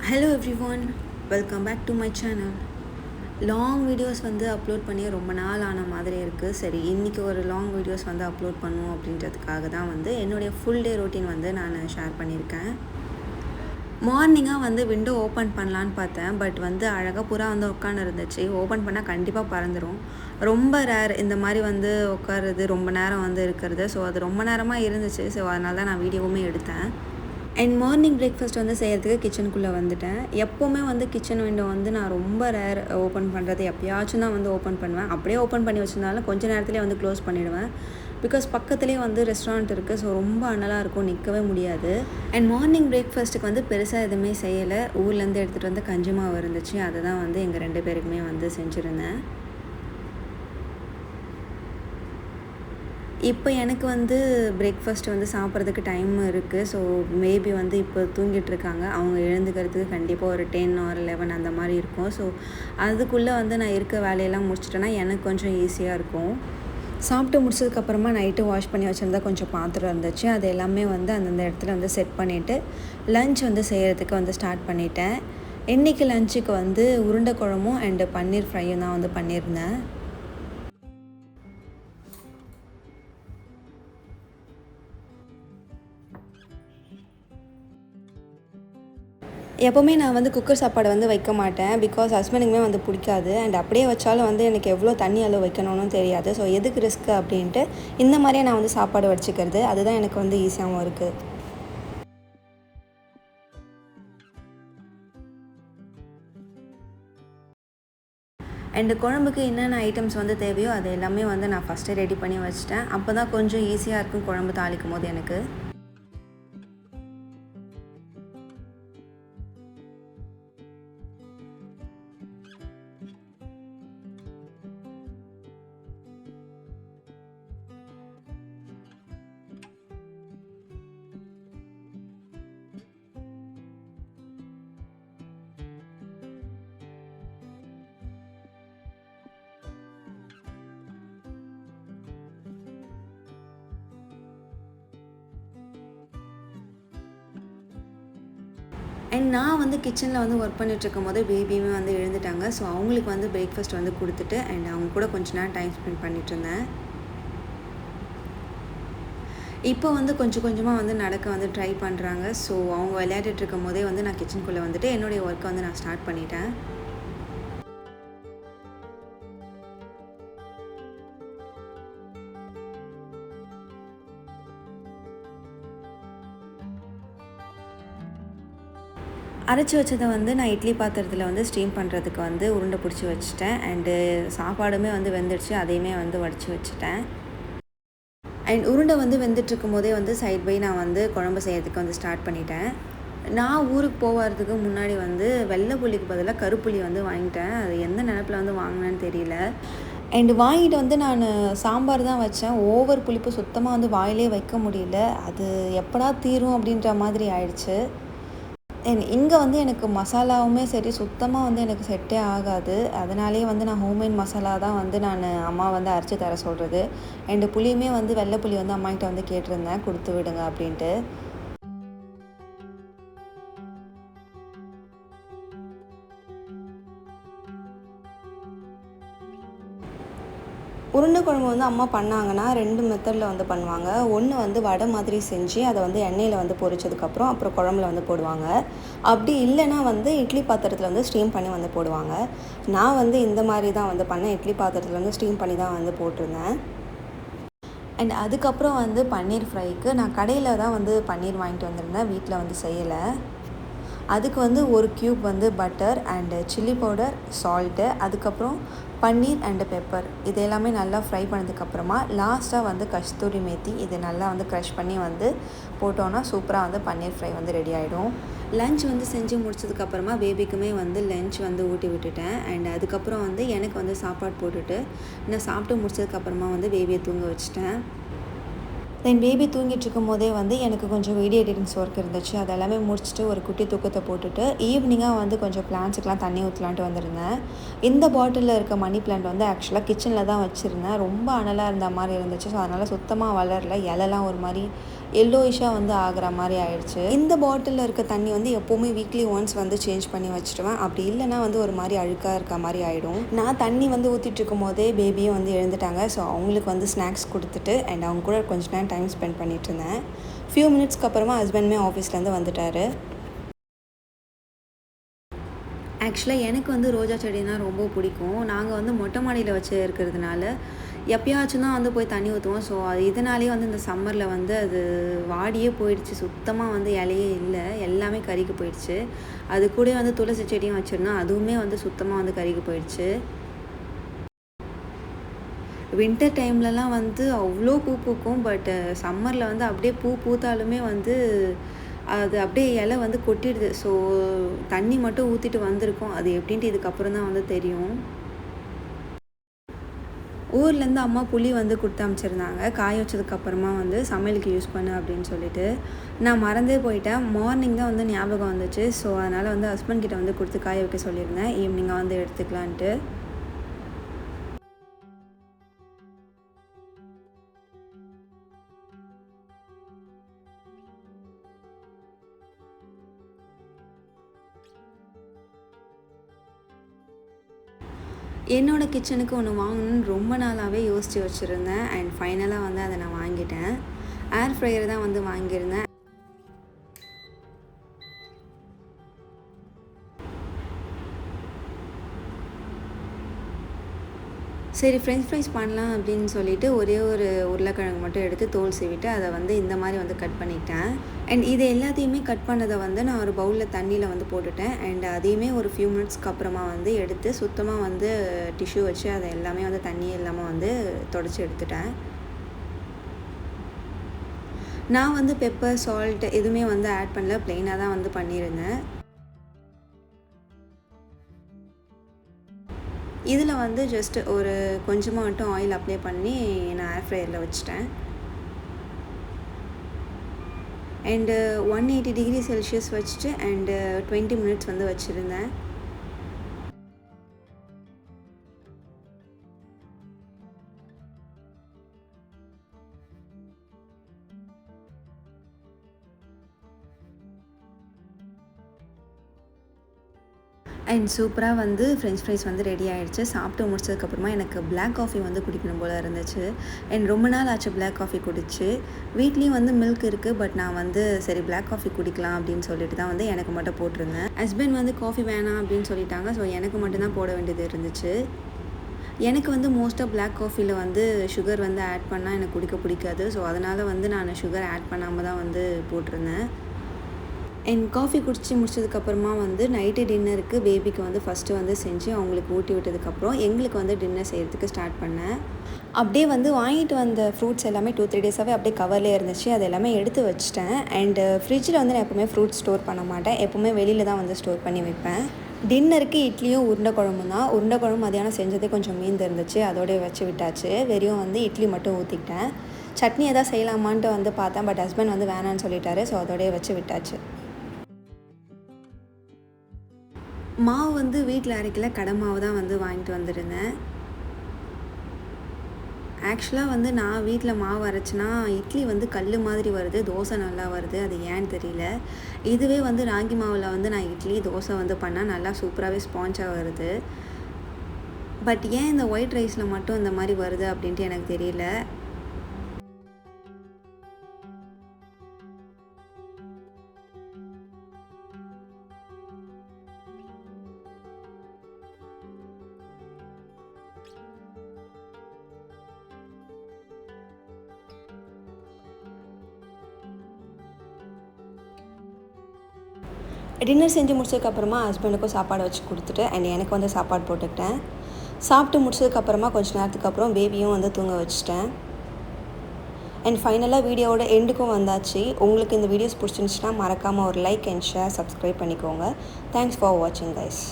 Hello everyone, welcome back to my channel. Long videos வந்து upload பண்ணி ரொம்ப நாள் ஆன மாதிரி இருக்குது. சரி, இன்றைக்கி ஒரு லாங் வீடியோஸ் வந்து அப்லோட் பண்ணுவோம் அப்படின்றதுக்காக தான் வந்து என்னுடைய ஃபுல் டே ரொட்டீன் வந்து நான் ஷேர் பண்ணியிருக்கேன். மார்னிங்காக வந்து விண்டோ ஓப்பன் பண்ணலான்னு பார்த்தேன். பட் வந்து அழகாக புறா வந்து உட்காந்து இருந்துச்சு. ஓப்பன் பண்ணால் கண்டிப்பாக பறந்துடும். ரொம்ப ரேர் இந்த மாதிரி வந்து உட்காருறது, ரொம்ப நேரம் வந்து இருக்கிறது. ஸோ அது ரொம்ப நேரமாக இருந்துச்சு. ஸோ அதனால தான் நான் வீடியோவுமே எடுத்தேன். அண்ட் மார்னிங் பிரேக்ஃபாஸ்ட் வந்து செய்கிறதுக்கு கிச்சனுக்குள்ளே வந்துட்டேன். எப்போவுமே வந்து கிச்சன் விண்டோ வந்து நான் ரொம்ப ரேர் ஓப்பன் பண்ணுறது. எப்போயாச்சும் தான் வந்து ஓப்பன் பண்ணுவேன். அப்படியே ஓப்பன் பண்ணி வச்சுருந்தாலும் கொஞ்சம் நேரத்துலேயே வந்து க்ளோஸ் பண்ணிவிடுவேன். பிகாஸ் பக்கத்துலேயே வந்து ரெஸ்டாரண்ட் இருக்குது. ஸோ ரொம்ப அனலாக இருக்கும், நிற்கவே முடியாது. அண்ட் மார்னிங் பிரேக்ஃபாஸ்ட்டுக்கு வந்து பெருசாக எதுவுமே செய்யலை. ஊர்லேருந்து எடுத்துகிட்டு வந்து கஞ்சி மாவு இருந்துச்சு. அதை தான் வந்து எங்கள் 2 பேருக்குமே வந்து செஞ்சுருந்தேன். இப்போ எனக்கு வந்து பிரேக்ஃபாஸ்ட் வந்து சாப்பிட்றதுக்கு டைம் இருக்குது. ஸோ மேபி வந்து இப்போ தூங்கிட்டுருக்காங்க. அவங்க எழுந்துக்கிறதுக்கு கண்டிப்பாக ஒரு 10 or 11 அந்த மாதிரி இருக்கும். ஸோ அதுக்குள்ளே வந்து நான் இருக்க வேலையெல்லாம் முடிச்சிட்டேன்னா எனக்கு கொஞ்சம் ஈஸியாக இருக்கும். சாப்பிட்டு முடிச்சதுக்கப்புறமா நைட்டு வாஷ் பண்ணி வச்சுருந்தா கொஞ்சம் பாத்திரம் இருந்துச்சு. அது எல்லாமே வந்து அந்தந்த இடத்துல வந்து செட் பண்ணிவிட்டு லன்ச் வந்து செய்கிறதுக்கு வந்து ஸ்டார்ட் பண்ணிட்டேன். இன்றைக்கி லஞ்சுக்கு வந்து உருண்டை குழம்பும் அண்டு பன்னீர் ஃப்ரையும் தான் வந்து பண்ணியிருந்தேன். எப்போவுமே நான் வந்து குக்கர் சாப்பாடு வந்து வைக்க மாட்டேன். பிகாஸ் ஹஸ்பண்டுக்குமே வந்து பிடிக்காது. அண்ட் அப்படியே வச்சாலும் வந்து எனக்கு எவ்வளோ தண்ணி அளவு வைக்கணும்னு தெரியாது. ஸோ எதுக்கு ரிஸ்க்கு அப்படின்ட்டு இந்த மாதிரியே நான் வந்து சாப்பாடு வடிச்சிக்கிறது. அதுதான் எனக்கு வந்து ஈஸியாகவும் இருக்குது. அண்டு குழம்புக்கு என்னென்ன ஐட்டம்ஸ் வந்து தேவையோ அது எல்லாமே வந்து நான் ஃபஸ்ட்டே ரெடி பண்ணி வச்சுட்டேன். அப்போ தான் கொஞ்சம் ஈஸியாக இருக்கும் குழம்பு தாளிக்கும் போது எனக்கு. அண்ட் நான் வந்து கிச்சனில் வந்து ஒர்க் பண்ணிகிட்ருக்கும் போது பேபியுமே வந்து எழுந்துட்டாங்க. ஸோ அவங்களுக்கு வந்து பிரேக்ஃபாஸ்ட் வந்து கொடுத்துட்டு அண்ட் அவங்க கூட கொஞ்ச நேரம் டைம் ஸ்பெண்ட் பண்ணிகிட்ருந்தேன். இப்போ வந்து கொஞ்சம் கொஞ்சமாக வந்து நடக்க வந்து ட்ரை பண்ணுறாங்க. ஸோ அவங்க விளையாடிட்டு போதே வந்து நான் கிச்சனுக்குள்ளே வந்துட்டு என்னுடைய ஒர்க்கை வந்து நான் ஸ்டார்ட் பண்ணிட்டேன். அரைச்சி வச்சதை வந்து நான் இட்லி பாத்திரத்தில் வந்து ஸ்டீம் பண்ணுறதுக்கு வந்து உருண்டை பிடிச்சி வச்சுட்டேன். அண்டு சாப்பாடுமே வந்து வெந்துடுச்சு, அதையுமே வந்து வடித்து வச்சுட்டேன். அண்ட் உருண்டை வந்து வெந்துட்டுருக்கும் போதே வந்து சைட் பை நான் வந்து குழம்பு செய்கிறதுக்கு வந்து ஸ்டார்ட் பண்ணிட்டேன். நான் ஊருக்கு போகிறதுக்கு முன்னாடி வந்து வெள்ளை புளிக்கு பதிலாக கருப்புளி வந்து வாங்கிட்டேன். அது எந்த நினப்பில் வந்து வாங்கினேன்னு தெரியல. அண்டு வாங்கிட்டு வந்து நான் சாம்பார் தான் வச்சேன். ஓவர் புளிப்பு சுத்தமாக வந்து வாயிலே வைக்க முடியல. அது எப்படா தீரும் அப்படின்ற மாதிரி ஆயிடுச்சு. இங்கே வந்து எனக்கு மசாலாவுமே சரி சுத்தமாக வந்து எனக்கு செட்டே ஆகாது. அதனாலேயே வந்து நான் ஹோம்மேட் மசாலா தான் வந்து நான் அம்மா வந்து அரைச்சி தர சொல்கிறது. அண்டு புளியுமே வந்து வெள்ளை புளி வந்து அம்மாக்கிட்ட வந்து கேட்டிருந்தேன், கொடுத்து விடுங்க அப்படின்ட்டு. உருண்டை குழம்பு வந்து அம்மா பண்ணாங்கன்னா 2 மெத்தடில் வந்து பண்ணுவாங்க. ஒன்று வந்து வடை மாதிரி செஞ்சு அதை வந்து எண்ணெயில் வந்து பொரிச்சதுக்கப்புறம் அப்புறம் குழம்புல வந்து போடுவாங்க. அப்படி இல்லைன்னா வந்து இட்லி பாத்திரத்தில் வந்து ஸ்டீம் பண்ணி வந்து போடுவாங்க. நான் வந்து இந்த மாதிரி தான் வந்து பண்ணேன். இட்லி பாத்திரத்தில் வந்து ஸ்டீம் பண்ணி தான் வந்து போட்டிருந்தேன். அண்ட் அதுக்கப்புறம் வந்து பன்னீர் ஃப்ரைக்கு நான் கடையில் தான் வந்து பன்னீர் வாங்கிட்டு வந்திருந்தேன், வீட்டில் வந்து செய்யலை. அதுக்கு வந்து 1 க்யூப் வந்து butter and chilli powder, salt, அதுக்கப்புறம் பன்னீர் அண்டு பெப்பர் இது எல்லாமே நல்லா ஃப்ரை பண்ணதுக்கப்புறமா லாஸ்ட்டாக வந்து கஸ்தூரி மேத்தி இது நல்லா வந்து க்ரஷ் பண்ணி வந்து போட்டோன்னா சூப்பராக வந்து பன்னீர் ஃப்ரை வந்து ரெடி ஆகிடும். லன்ச் வந்து செஞ்சு முடிச்சதுக்கப்புறமா பேபிக்குமே வந்து லன்ச் வந்து ஊட்டி விட்டுட்டேன். அண்ட் அதுக்கப்புறம் வந்து எனக்கு வந்து சாப்பாடு போட்டுட்டு நான் சாப்பிட்டு முடிச்சதுக்கப்புறமா வந்து பேபியை தூங்க வச்சுட்டேன். தென் பேபி தூங்கிட்டு இருக்கும் போதே வந்து எனக்கு கொஞ்சம் வீடியோ எடிட்டிங்ஸ் ஒர்க் இருந்துச்சு. அது எல்லாமே முடிச்சுட்டு ஒரு குட்டி தூக்கத்தை போட்டுட்டு ஈவினிங்காக வந்து கொஞ்சம் பிளான்ஸுக்கெலாம் தண்ணி ஊற்றலான்ட்டு வந்திருந்தேன். இந்த பாட்டிலில் இருக்க மணி பிளான்ட் வந்து ஆக்சுவலாக கிச்சனில் தான் வச்சுருந்தேன். ரொம்ப அனலாக இருந்த மாதிரி இருந்துச்சு. ஸோ அதனால் சுத்தமாக வளரல. இலைலாம் ஒரு மாதிரி எல்லோயிஷாக வந்து ஆகிற மாதிரி ஆயிடுச்சு. இந்த பாட்டிலில் இருக்க தண்ணி வந்து எப்போவுமே வீக்லி ஒன்ஸ் வந்து சேஞ்ச் பண்ணி வச்சுடுவேன். அப்படி இல்லைனா வந்து ஒரு மாதிரி அழுக்காக இருக்க மாதிரி ஆகிடும். நான் தண்ணி வந்து ஊற்றிட்டு இருக்கும் போதே பேபியும் வந்து எழுந்துட்டாங்க. ஸோ அவங்களுக்கு வந்து ஸ்நாக்ஸ் கொடுத்துட்டு அண்ட் அவங்க கூட கொஞ்ச நேரம் டைம் ஸ்பெண்ட் பண்ணிட்டு இருந்தேன். ஃபியூ மினிட்ஸ்க்கு அப்புறமா ஹஸ்பண்டுமே ஆஃபீஸ்லேருந்து வந்துட்டார். ஆக்சுவலாக எனக்கு வந்து ரோஜா செடினா ரொம்ப பிடிக்கும். நாங்கள் வந்து மொட்டை மாடியில் வச்சு இருக்கிறதுனால எப்பயாச்சும் தான் வந்து போய் தண்ணி ஊற்றுவோம். ஸோ அது இதனாலேயே வந்து இந்த சம்மரில் வந்து அது வாடியே போயிடுச்சு. சுத்தமாக வந்து இலையே இல்லை, எல்லாமே கருகி போயிடுச்சு. அது கூட வந்து துளசி செடியும் வச்சுருந்தோம், அதுவுமே வந்து சுத்தமாக வந்து கருகி போயிடுச்சு. வின்டர் டைம்லலாம் வந்து அவ்வளோ பூ பூக்கும். பட் சம்மரில் வந்து அப்படியே பூ பூத்தாலுமே வந்து அது அப்படியே இலை வந்து கொட்டிடுது. ஸோ தண்ணி மட்டும் ஊற்றிட்டு வந்திருக்கோம். அது எப்படின்ட்டு இதுக்கப்புறம் தான் வந்து தெரியும். ஊர்லேருந்து அம்மா புளி வந்து கொடுத்து அனுப்பிச்சிருந்தாங்க. காய வச்சதுக்கப்புறமா வந்து சமையலுக்கு யூஸ் பண்ணு அப்படின்னு சொல்லிட்டு. நான் மறந்தே போயிட்டேன். மார்னிங் தான் வந்து ஞாபகம் வந்துச்சு. ஸோ அதனால் வந்து ஹஸ்பண்ட் கிட்ட வந்து கொடுத்து காய வைக்க சொல்லியிருந்தேன், ஈவினிங்காக வந்து எடுத்துக்கலான்ட்டு. என்னோடய கிச்சனுக்கு ஒன்று வாங்கணும்னு ரொம்ப நாளாகவே யோசித்து வச்சுருந்தேன். அண்ட் ஃபைனலாக வந்து அதை நான் வாங்கிட்டேன். ஏர் ஃப்ரையர் தான் வந்து வாங்கியிருந்தேன். சரி ஃப்ரெஞ்ச் ஃப்ரைஸ் பண்ணலாம் அப்படின்னு சொல்லிட்டு ஒரே ஒரு உருளைக்கிழங்கு மட்டும் எடுத்து தோல் சீவிட்டு அதை வந்து இந்த மாதிரி வந்து கட் பண்ணிட்டேன். அண்ட் இது எல்லாத்தையுமே கட் பண்ணதை வந்து நான் ஒரு பவுலில் தண்ணியில் வந்து போட்டுட்டேன். அண்ட் அதையுமே ஒரு ஃபியூ மினிட்ஸ்க்கு அப்புறமா வந்து எடுத்து சுத்தமாக வந்து டிஷ்யூ வச்சு அதை எல்லாமே வந்து தண்ணியே இல்லாமல் வந்து தொடச்சி எடுத்துட்டேன். நான் வந்து பெப்பர், சால்ட் எதுவுமே வந்து ஆட் பண்ணல, ப்ளெயினாக தான் வந்து பண்ணியிருந்தேன். இதில் வந்து ஜஸ்ட் ஒரு கொஞ்சமாக மட்டும் ஆயில் அப்ளை பண்ணி நான் ஏர் ஃப்ரையரில் வச்சுட்டேன். அண்டு 180 டிகிரி செல்சியஸ் வச்சுட்டு அண்டு 20 மினிட்ஸ் வந்து வச்சுருந்தேன். அண்ட் சூப்பராக வந்து ஃப்ரெஞ்ச் ஃப்ரைஸ் வந்து ரெடி ஆகிடுச்சு. சாப்பிட்டு முடிச்சதுக்கப்புறமா எனக்கு பிளாக் காஃபி வந்து குடிக்கணும் போல் இருந்துச்சு. அண்ட் ரொம்ப நாள் ஆச்சு பிளாக் காஃபி குடிச்சு. வீட்லேயும் வந்து மில்க் இருக்குது. பட் நான் வந்து சரி பிளாக் காஃபி குடிக்கலாம் அப்படின்னு சொல்லிட்டு தான் வந்து எனக்கு மட்டும் போட்டிருந்தேன். ஹஸ்பண்ட் வந்து காஃபி வேணாம் அப்படின்னு சொல்லிட்டாங்க. ஸோ எனக்கு மட்டும்தான் போட வேண்டியது இருந்துச்சு. எனக்கு வந்து மோஸ்ட்டாக பிளாக் காஃபியில் வந்து சுகர் வந்து ஆட் பண்ணால் எனக்கு குடிக்க பிடிக்காது. ஸோ அதனால் வந்து நான் சுகர் ஆட் பண்ணாமல் தான் வந்து போட்டிருந்தேன். அண்ட் காஃபி குடித்து முடிச்சதுக்கப்புறமா வந்து நைட்டு டின்னருக்கு பேபிக்கு வந்து ஃபஸ்ட்டு வந்து செஞ்சு அவங்களுக்கு ஊட்டி விட்டதுக்கப்புறம் எங்களுக்கு வந்து டின்னர் செய்கிறதுக்கு ஸ்டார்ட் பண்ணேன். அப்படியே வந்து வாங்கிட்டு வந்த ஃப்ரூட்ஸ் எல்லாமே 2-3 டேஸாகவே அப்படியே கவர்லேயே இருந்துச்சு. அது எல்லாமே எடுத்து வச்சுட்டேன். அண்டு ஃப்ரிட்ஜில் வந்து நான் எப்போவுமே ஃப்ரூட்ஸ் ஸ்டோர் பண்ண மாட்டேன். எப்போவுமே வெளியில் தான் வந்து ஸ்டோர் பண்ணி வைப்பேன். டின்னருக்கு இட்லியும் உருண்டை குழம்பு தான். உருண்டை குழம்பு மதியானம் செஞ்சதே கொஞ்சம் மீந்து இருந்துச்சு, அதோடய வச்சு விட்டாச்சு. வெறும் வந்து இட்லி மட்டும் ஊற்றிக்கிட்டேன். சட்னி எதாவது செய்யலாமான்ட்டு வந்து பார்த்தேன். பட் ஹஸ்பண்ட் வந்து வேணான்னு சொல்லிட்டாரு. ஸோ அதோடய வச்சு விட்டாச்சு. மாவு வந்து வீட்டில் அரைக்கல, கடை மாவு தான் வந்து வாங்கிட்டு வந்துருந்தேன். ஆக்சுவலாக வந்து நான் வீட்டில் மாவு அரைச்சினா இட்லி வந்து கல் மாதிரி வருது, தோசை நல்லா வருது. அது ஏன்னு தெரியல. இதுவே வந்து ராகி மாவில் வந்து நான் இட்லி தோசை வந்து பண்ணால் நல்லா சூப்பராகவே ஸ்பாஞ்சாக வருது. பட் ஏன் இந்த ஒயிட் ரைஸில் மட்டும் இந்த மாதிரி வருது அப்படின்ட்டு எனக்கு தெரியல. டின்னர் செஞ்சு முடிச்சதுக்கப்புறமா ஹஸ்பண்டுக்கும் சாப்பாடு வச்சு கொடுத்துட்டு அண்ட் எனக்கு வந்து சாப்பாடு போட்டுக்கிட்டேன். சாப்பிட்டு முடிச்சதுக்கப்புறமா கொஞ்ச நேரத்துக்கு அப்புறம் பேபியும் வந்து தூங்க வச்சுட்டேன். அண்ட் ஃபைனலாக வீடியோவோட எண்டுக்கும் வந்தாச்சு. உங்களுக்கு இந்த வீடியோஸ் பிடிச்சிருந்துச்சுன்னா மறக்காமல் ஒரு லைக் அண்ட் ஷேர், சப்ஸ்கிரைப் பண்ணிக்கோங்க. தேங்க்ஸ் ஃபார் வாட்சிங் கைஸ்.